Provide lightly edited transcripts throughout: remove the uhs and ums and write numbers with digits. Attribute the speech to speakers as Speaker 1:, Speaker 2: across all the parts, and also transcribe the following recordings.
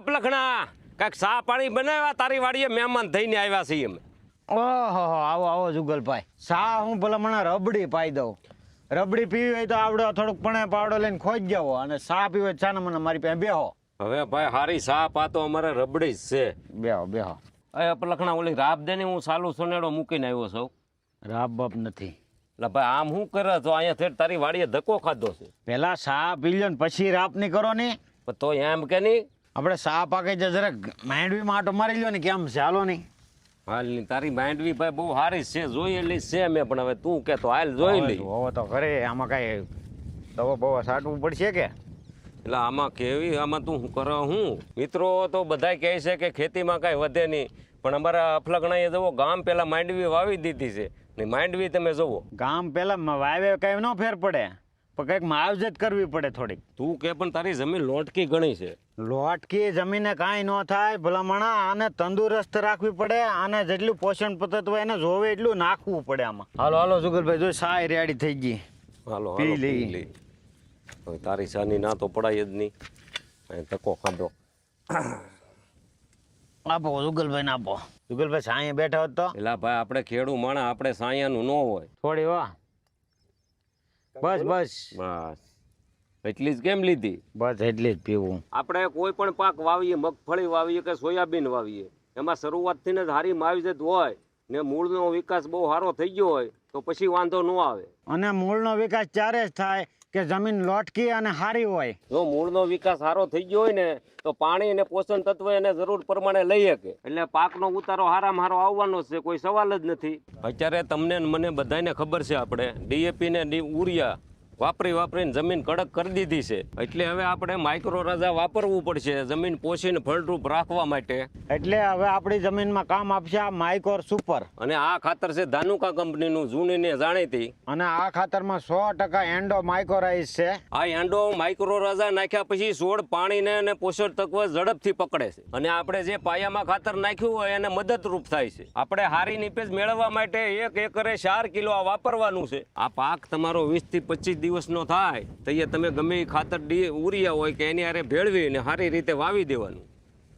Speaker 1: અપલખણા કાંઈક ચા પાણી બનાવ્યા તારી વાડીએ મહેમાન થઈને આવ્યા છીએ અમે.
Speaker 2: ઓહો આવો આવો જુગલભાઈ સા હું ભલા મને રબડી પાઈ દઉં. રબડી પીવી હોય તો આવડો થોડુંક પણ પાવડો લઈને ખોઈ જાવો અને સા પીવી હોય છાને મને મારી પાસે બેહો.
Speaker 1: હવે ભાઈ હારી ચા પાતો અમારે રબડી જ છે.
Speaker 2: બેહો બેહો.
Speaker 1: એ અપલખણા ઓલી રાબ દેને હું સાલું સોનેડો મૂકીને આવ્યો છું.
Speaker 2: રાબ બાપ નથી
Speaker 1: એટલે ભાઈ આમ શું કરે તો અહીંયા થેટ તારી વાડીએ ધક્કો ખાધો છે.
Speaker 2: પેલા સા પી લ્યો ને પછી રાપ ની કરો ને.
Speaker 1: પણ તો એમ કે નહીં
Speaker 2: આપણે સા પાકે જરાક માંડવીમાં આટો મારી લ્યો ને કેમ છે હાલો નહીં.
Speaker 1: હાલ ની તારી માંડવી ભાઈ બહુ સારી છે જોયેલી છે મેં પણ હવે તું કે તો હાલ જોઈ લઈ.
Speaker 2: હવે તો ઘરે આમાં કઈ દવા બવા સાટવું પડશે કે.
Speaker 1: એટલે આમાં કેવી આમાં તું કરે હું મિત્રો તો બધા કહે છે કે ખેતીમાં કાંઈ વધે નહીં પણ અમારા અફલગણાએ જુઓ ગામ પહેલાં માંડવી વાવી દીધી છે ને માંડવી તમે જુઓ
Speaker 2: ગામ પેલા વાવે કઈ ન ફેર પડે પણ કંઈક માવજત કરવી પડે થોડીક.
Speaker 1: તું કે પણ તારી જમીન લોટકી ઘણી છે.
Speaker 2: લોટકી જમીને કાંઈ ન થાય ભલામણા આને તંદુરસ્ત રાખવી પડે આને જેટલું પોષણ પદ્ધતિ હોય એને જોવે એટલું નાખવું પડે આમાં. હાલો હાલો જુગલભાઈ જો સાય રેડી થઈ ગઈ.
Speaker 1: હાલો
Speaker 2: પી
Speaker 1: હાલો
Speaker 2: લઈ.
Speaker 1: પી લઈ. હવે તારી સાની ના તો પડાય જ નહીં. અહીં ધક્કો ખાધો.
Speaker 2: આપો જુગલભાઈ ને આપો. જુગલભાઈ સાંયે બેઠા હોત તો
Speaker 1: એટલે ભાઈ આપણે ખેડૂ માણા આપણે સાયાનું ન હોય.
Speaker 2: થોડી વાહ બસ બસ
Speaker 1: બસ એટલી જ કેમ લીધી.
Speaker 2: બસ એટલી જ પીવું.
Speaker 1: આપણે કોઈ પણ પાક વાવીએ મગફળી વાવીએ કે સોયાબીન વાવીએ એમાં શરૂઆતથી જ હારી માવજત હોય ને મૂળનો વિકાસ બહુ સારો થઈ ગયો હોય તો પછી વાંધો ન આવે.
Speaker 2: અને મૂળનો વિકાસ ત્યારે જ થાય કે જમીન લોટકી અને હારી હોય.
Speaker 1: જો મૂળનો વિકાસ સારો થઈ ગયો હોય ને તો પાણી અને પોષણ તત્વ એને જરૂર પ્રમાણે લઈ શકે એટલે પાકનો ઉતારો હારામાં હારો આવવાનો છે કોઈ સવાલ જ નથી. અત્યારે તમને ને મને બધાને ખબર છે આપણે ડીએપી ને યુરિયા વાપરીને જમીન કડક કરી દીધી છે એટલે હવે આપણે માઇક્રો રાજા વાપરવું પડશે જમીન પોષીને ફળદ્રુપ રાખવા માટે. એટલે
Speaker 2: હવે આપણી જમીનમાં કામ આપશે આ માઇકોર સુપર.
Speaker 1: અને આ ખાતર છે ધાનુકા કંપનીનું જૂનીને જાણીતી.
Speaker 2: અને આ ખાતરમાં 100% એન્ડો માઇકોરાઇઝ છે.
Speaker 1: આ એન્ડો માઇક્રો રાજા નાખ્યા પછી છોડ પાણીને અને પોષક તત્વ ઝડપથી પકડે છે અને આપણે જે પાયામાં ખાતર નાખ્યું હોય એને મદદરૂપ થાય છે. આપણે હારી નીપેજ મેળવવા માટે 1 એકરે 4 કિલો આ વાપરવાનું છે. આ પાક તમારો 20 થી 25 દિવસનો થાય તો એ તમે ગમે એ ખાતર ઉરિયા હોય કે એની હારે ભેળવીને સારી રીતે વાવી દેવાનું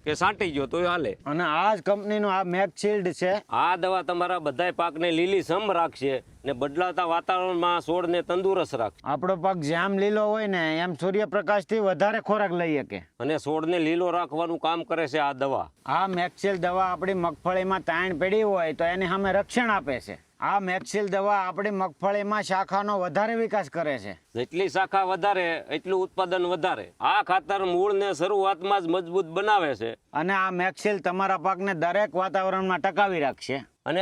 Speaker 1: કે સાંટી ગયો તો હાલે.
Speaker 2: અને આ જ કંપનીનું આ મેગશિલ્ડ છે.
Speaker 1: આ દવા તમારા બધાય પાકને લીલીછમ રાખશે ને બદલાતા વાતાવરણમાં છોડને તંદુરસ્ત રાખશે.
Speaker 2: આપણો પાક જેમ લીલો હોય ને એમ સૂર્યપ્રકાશથી વધારે ખોરાક લઈ શકે
Speaker 1: અને છોડને લીલો રાખવાનું કામ કરે છે આ દવા.
Speaker 2: આ મેગશિલ્ડ દવા આપણી મગફળીમાં તાણ પડી હોય તો એની સામે રક્ષણ આપે છે. આ મેગશિલ્ડ દવા આપણી મગફળીમાં શાખાનો વધારે વિકાસ કરે છે.
Speaker 1: જેટલી શાખા વધારે એટલું ઉત્પાદન વધારે. આ ખાતર મૂળને શરૂઆતમાં જ મજબૂત બનાવે છે
Speaker 2: અને આ મેગશિલ્ડ તમારા પાકને દરેક વાતાવરણમાં ટકાવી રાખશે.
Speaker 1: અને